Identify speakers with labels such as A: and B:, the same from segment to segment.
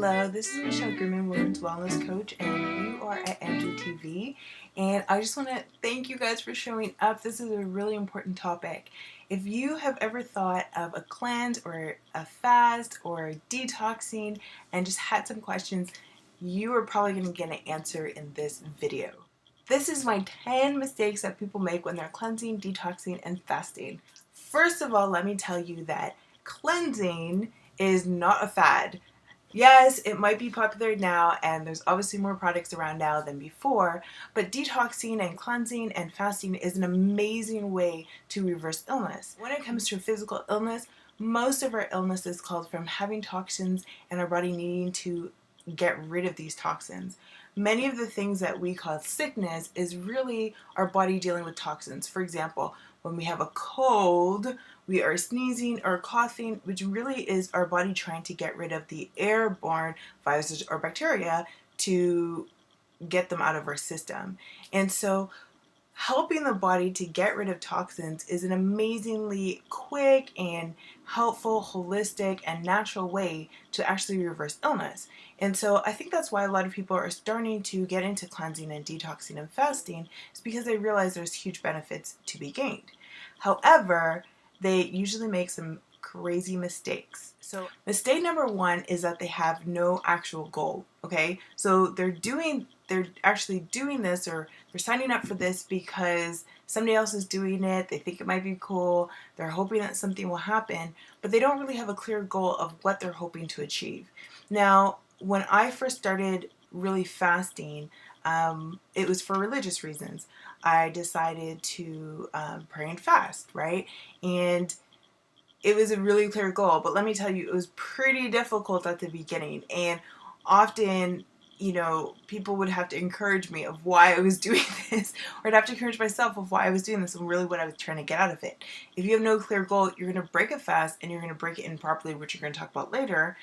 A: Hello, this is Michelle Goodman, Women's Wellness Coach, and you are at MGTV. And I just want to thank you guys for showing up. This is a really important topic. If you have ever thought of a cleanse or a fast or detoxing and just had some questions, you are probably going to get an answer in this video. This is my 10 mistakes that people make when they're cleansing, detoxing, and fasting. First of all, let me tell you that cleansing is not a fad. Yes, it might be popular now, and there's obviously more products around now than before, but detoxing and cleansing and fasting is an amazing way to reverse illness. When it comes to physical illness, most of our illness is caused from having toxins and our body needing to get rid of these toxins. Many of the things that we call sickness is really our body dealing with toxins. For example, when we have a cold, we are sneezing or coughing, which really is our body trying to get rid of the airborne viruses or bacteria to get them out of our system. And so helping the body to get rid of toxins is an amazingly quick and helpful, holistic, and natural way to actually reverse illness. And so I think that's why a lot of people are starting to get into cleansing and detoxing and fasting, is because they realize there's huge benefits to be gained. However, they usually make some crazy mistakes. So mistake number one is that they have no actual goal, okay? So they're actually doing this, or they're signing up for this because somebody else is doing it, they think it might be cool, they're hoping that something will happen, but they don't really have a clear goal of what they're hoping to achieve. Now, when I first started really fasting, it was for religious reasons. I decided to pray and fast, right? And it was a really clear goal, but let me tell you, it was pretty difficult at the beginning. And often, people would have to encourage me of why I was doing this, or I'd have to encourage myself of why I was doing this and really what I was trying to get out of it. If you have no clear goal, you're going to break a fast and you're going to break it improperly, which you're going to talk about later.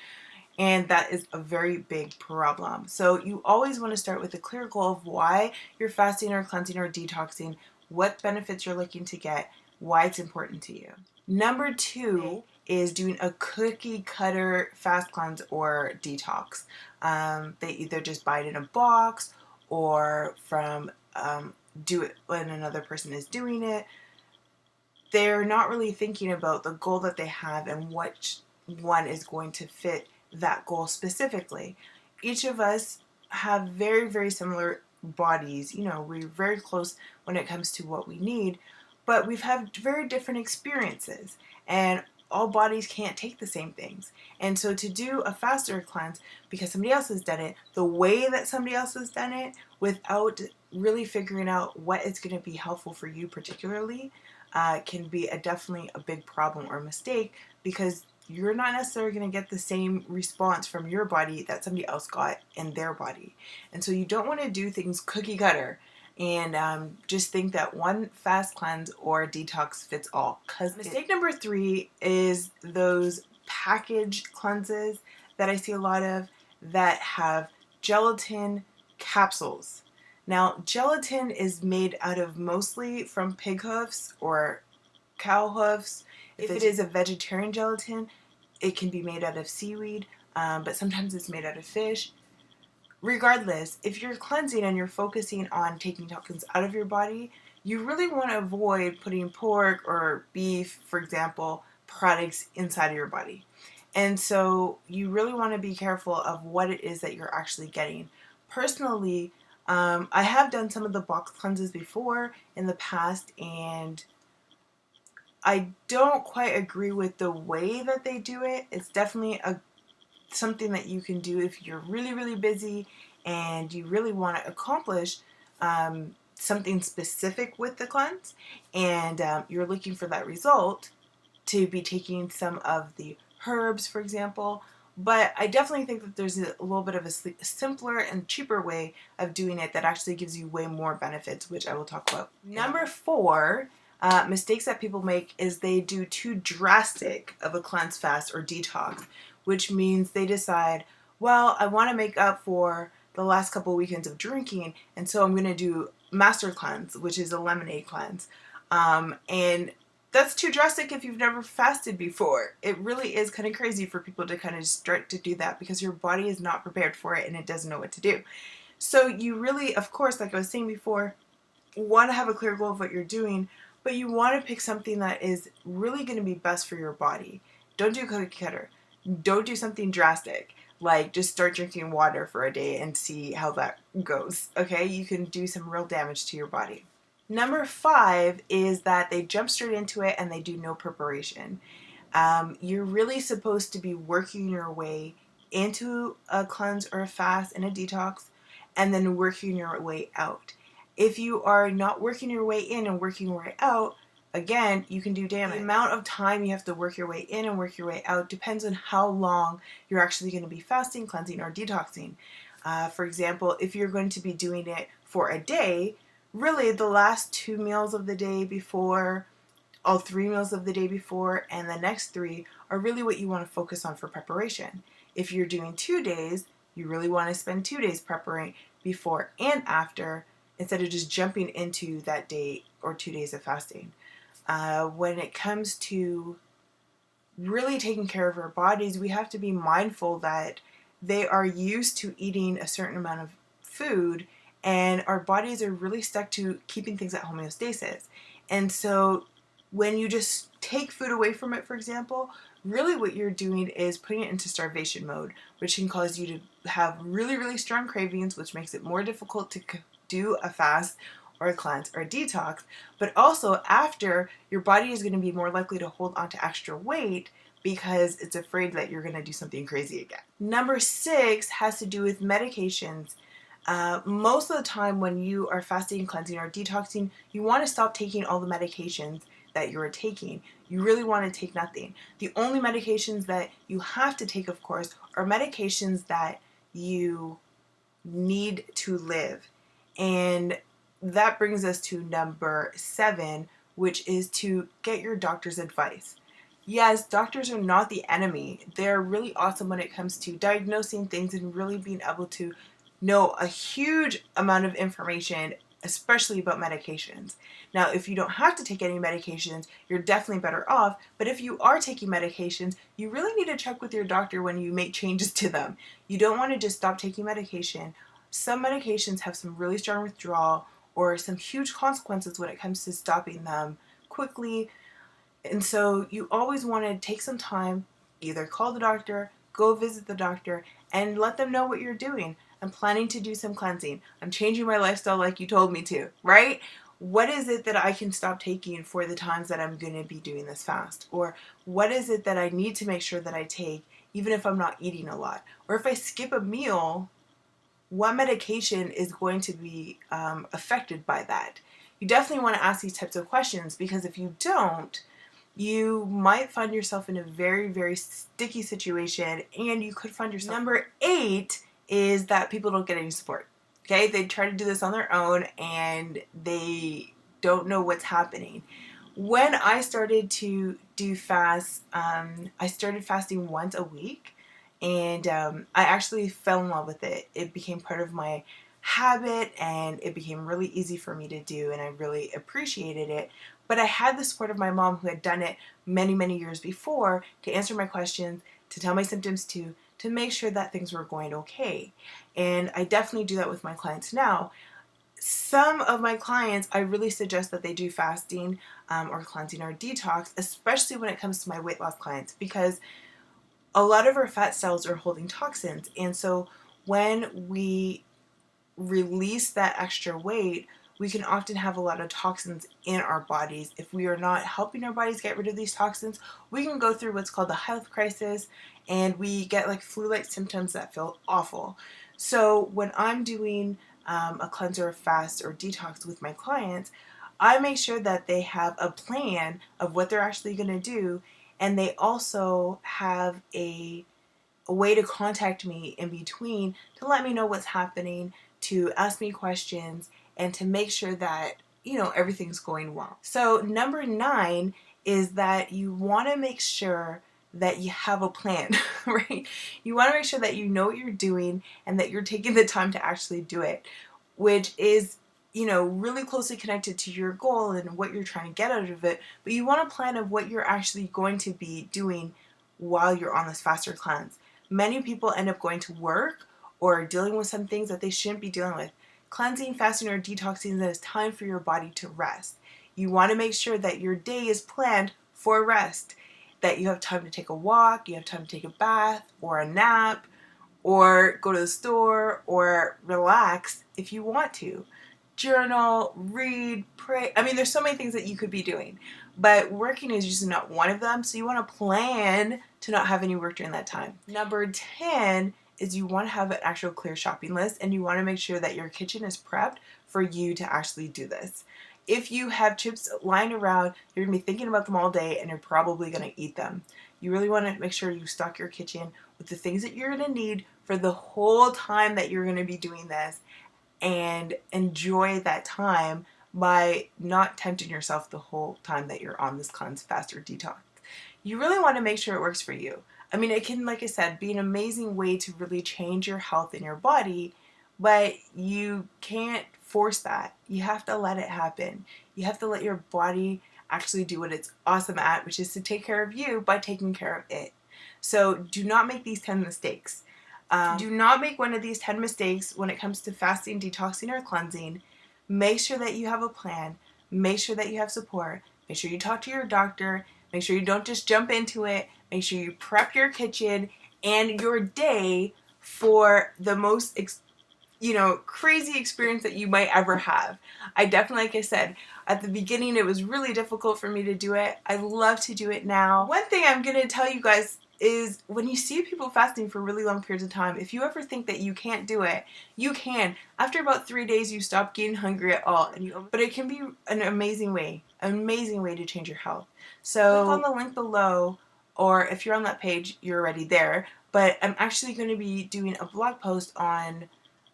A: And that is a very big problem. So you always want to start with a clear goal of why you're fasting or cleansing or detoxing, what benefits you're looking to get, why it's important to you. Number two is doing a cookie cutter fast cleanse or detox. They either just buy it in a box or from do it when another person is doing it. They're not really thinking about the goal that they have and which one is going to fit that goal specifically. Each of us have very, very similar bodies. We're very close when it comes to what we need, but we've had very different experiences, and all bodies can't take the same things. And so to do a faster cleanse because somebody else has done it the way that somebody else has done it, without really figuring out what is going to be helpful for you particularly, can be definitely a big problem or mistake, because you're not necessarily going to get the same response from your body that somebody else got in their body. And so you don't want to do things cookie cutter and just think that one fast cleanse or detox fits all. Because mistake number three is those package cleanses that I see a lot of that have gelatin capsules. Now, gelatin is made out of mostly from pig hoofs or cow hoofs. If it is a vegetarian gelatin, it can be made out of seaweed, but sometimes it's made out of fish. Regardless, if you're cleansing and you're focusing on taking toxins out of your body, you really want to avoid putting pork or beef, for example, products inside of your body. And so you really want to be careful of what it is that you're actually getting. Personally, I have done some of the box cleanses before in the past, and I don't quite agree with the way that they do it. It's definitely something that you can do if you're really, really busy and you really want to accomplish something specific with the cleanse, and you're looking for that result, to be taking some of the herbs, for example. But I definitely think that there's a little bit of a simpler and cheaper way of doing it that actually gives you way more benefits, which I will talk about. Number four, mistakes that people make is they do too drastic of a cleanse, fast, or detox, which means they decide, well, I want to make up for the last couple weekends of drinking, and so I'm going to do master cleanse, which is a lemonade cleanse. And That's too drastic if you've never fasted before. It really is kind of crazy for people to kind of start to do that because your body is not prepared for it and it doesn't know what to do. So you really, of course, like I was saying before, want to have a clear goal of what you're doing, but you want to pick something that is really going to be best for your body. Don't do cookie cutter. Don't do something drastic, like just start drinking water for a day and see how that goes. Okay, you can do some real damage to your body. Number 5 is that they jump straight into it and they do no preparation. You're really supposed to be working your way into a cleanse or a fast and a detox, and then working your way out. If you are not working your way in and working your way out, again, you can do damage. The amount of time you have to work your way in and work your way out depends on how long you're actually going to be fasting, cleansing, or detoxing. For example, if you're going to be doing it for a day, really the last 2 meals of the day before, all 3 meals of the day before, and the next 3 are really what you want to focus on for preparation. If you're doing 2 days, you really want to spend 2 days preparing before and after instead of just jumping into that day or 2 days of fasting. When it comes to really taking care of our bodies, we have to be mindful that they are used to eating a certain amount of food, and our bodies are really stuck to keeping things at homeostasis. And so when you just take food away from it, for example, really what you're doing is putting it into starvation mode, which can cause you to have really, really strong cravings, which makes it more difficult to do a fast or a cleanse or a detox. But also after, your body is going to be more likely to hold on to extra weight because it's afraid that you're going to do something crazy again. Number 6 has to do with medications. Most of the time when you are fasting, cleansing, or detoxing, you want to stop taking all the medications that you're taking. You really want to take nothing. The only medications that you have to take, of course, are medications that you need to live. And that brings us to number 7, which is to get your doctor's advice. Yes, doctors are not the enemy. They're really awesome when it comes to diagnosing things and really being able to know a huge amount of information, especially about medications. Now, if you don't have to take any medications, you're definitely better off. But if you are taking medications, you really need to check with your doctor when you make changes to them. You don't want to just stop taking medication. Some medications have some really strong withdrawal or some huge consequences when it comes to stopping them quickly. And so you always want to take some time, either call the doctor, go visit the doctor, and let them know what you're doing. I'm planning to do some cleansing. I'm changing my lifestyle like you told me to, right? What is it that I can stop taking for the times that I'm going to be doing this fast? Or what is it that I need to make sure that I take even if I'm not eating a lot? Or if I skip a meal, what medication is going to be affected by that? You definitely want to ask these types of questions, because if you don't, you might find yourself in a very, very sticky situation, and you could find yourself. Number 8 is that people don't get any support. Okay, they try to do this on their own and they don't know what's happening. When I started to do fasts, I started fasting once a week, and I actually fell in love with it. It became part of my habit, and it became really easy for me to do, and I really appreciated it. But I had the support of my mom, who had done it many, many years before, to answer my questions, to tell my symptoms to make sure that things were going okay. And I definitely do that with my clients now. Some of my clients, I really suggest that they do fasting or cleansing or detox, especially when it comes to my weight loss clients, because a lot of our fat cells are holding toxins. And so when we release that extra weight, we can often have a lot of toxins in our bodies. If we are not helping our bodies get rid of these toxins, we can go through what's called a health crisis, and we get like flu-like symptoms that feel awful. So when I'm doing a cleanser, or fast, or detox with my clients, I make sure that they have a plan of what they're actually going to do, and they also have a way to contact me in between to let me know what's happening, to ask me questions, and to make sure that, everything's going well. So number 9 is that you want to make sure that you have a plan, right? You want to make sure that you know what you're doing and that you're taking the time to actually do it, which is really closely connected to your goal and what you're trying to get out of it, but you want a plan of what you're actually going to be doing while you're on this faster cleanse. Many people end up going to work or dealing with some things that they shouldn't be dealing with. Cleansing, fasting, or detoxing, that is time for your body to rest. You want to make sure that your day is planned for rest, that you have time to take a walk, you have time to take a bath or a nap, or go to the store, or relax if you want to. Journal, read, pray. I mean, there's so many things that you could be doing, but working is just not one of them. So you want to plan to not have any work during that time. Number 10 is you want to have an actual clear shopping list, and you want to make sure that your kitchen is prepped for you to actually do this. If you have chips lying around, you're going to be thinking about them all day and you're probably going to eat them. You really want to make sure you stock your kitchen with the things that you're going to need for the whole time that you're going to be doing this, and enjoy that time by not tempting yourself the whole time that you're on this cleanse, fast, or detox. You really want to make sure it works for you. I mean, it can, like I said, be an amazing way to really change your health in your body, but you can't force that. You have to let it happen. You have to let your body actually do what it's awesome at, which is to take care of you by taking care of it. So do not make these 10 mistakes. Do not make one of these 10 mistakes when it comes to fasting, detoxing, or cleansing. Make sure that you have a plan. Make sure that you have support. Make sure you talk to your doctor. Make sure you don't just jump into it. Make sure you prep your kitchen and your day for the most crazy experience that you might ever have. I definitely, like I said, at the beginning it was really difficult for me to do it. I love to do it now. One thing I'm going to tell you guys is, when you see people fasting for really long periods of time, if you ever think that you can't do it, you can. After about 3 days, you stop getting hungry at all, but it can be an amazing way to change your health. So click on the link below, or if you're on that page, you're already there. But I'm actually going to be doing a blog post on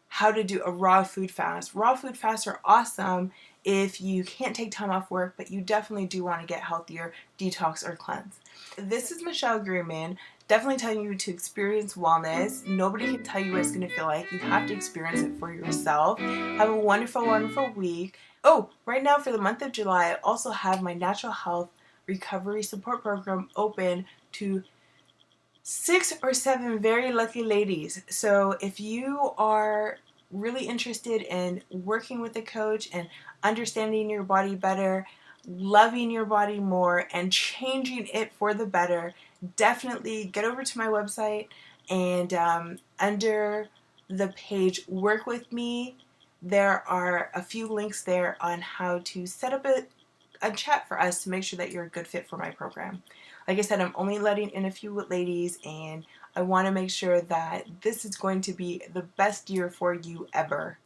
A: how to do a raw food fast. Raw food fasts are awesome if you can't take time off work, but you definitely do want to get healthier, detox, or cleanse. This is Michelle Greenman, definitely telling you to experience wellness. Nobody can tell you what it's going to feel like. You have to experience it for yourself. Have a wonderful, wonderful week. Oh, right now for the month of July, I also have my natural health recovery support program open to 6 or 7 very lucky ladies. So if you are really interested in working with a coach and understanding your body better, loving your body more, and changing it for the better, definitely get over to my website, and under the page Work With Me, there are a few links there on how to set up a chat for us to make sure that you're a good fit for my program. Like I said, I'm only letting in a few ladies, and I want to make sure that this is going to be the best year for you ever.